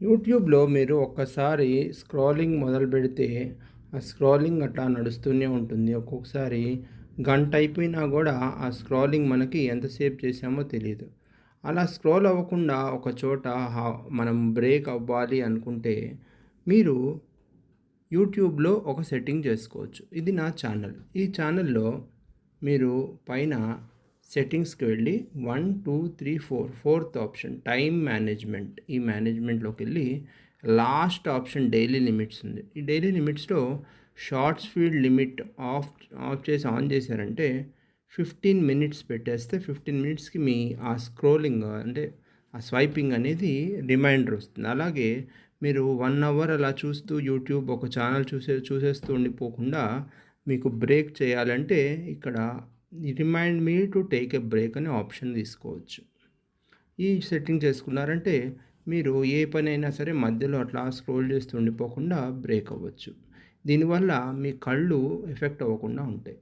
యూట్యూబ్‌లో మీరు ఒక్కసారి స్క్రాలింగ్ మొదలుపెడితే, ఆ స్క్రాలింగ్ అట్లా నడుస్తూనే ఉంటుంది. ఒక్కొక్కసారి గంట అయిపోయినా గూడా ఆ స్క్రాలింగ్ మనకి ఎంతసేపు చేశామో తెలీదు. అలా స్క్రోల్ అవ్వకుండా ఒక చోట మనం బ్రేక్ అవ్వాలి అనుకుంటే, మీరు యూట్యూబ్‌లో ఒక సెట్టింగ్ చేసుకోవచ్చు. ఇది నా ఛానల్. ఈ ఛానల్‌లో మీరు పైన సెట్టింగ్స్‌కి వెళ్ళి 1, 2, 3, 4 ఫోర్త్ ఆప్షన్ టైమ్ మేనేజ్మెంట్. ఈ మేనేజ్మెంట్‌లోకెళ్ళి లాస్ట్ ఆప్షన్ డైలీ లిమిట్స్ ఉంది. ఈ డైలీ లిమిట్స్‌లో shorts feed limit off off చేసి ఆన్ చేశారంటే 15 మినిట్స్ పెట్టేస్తే 15 మినిట్స్‌కి మీ ఆ స్క్రోలింగ్ అంటే ఆ స్వైపింగ్ అనేది రిమైండర్ వస్తుంది. అలాగే మీరు 1 అవర్ అలా చూస్తూ యూట్యూబ్ ఒక ఛానల్ చూసేస్తూ ఉండిపోకుండా మీకు బ్రేక్ చేయాలంటే ఇక్కడ remind me to take a break అనే ఆప్షన్ తీసుకోవచ్చు. ఈ సెట్టింగ్ చేసుకున్నారంటే మీరు ఏ పనైనా సరే మధ్యలో అట్లా స్క్రోల్ చేస్తూ ఉండిపోకుండా బ్రేక్ అవ్వచ్చు. దీనివల్ల మీ కళ్ళు ఎఫెక్ట్ అవ్వకుండా ఉంటాయి.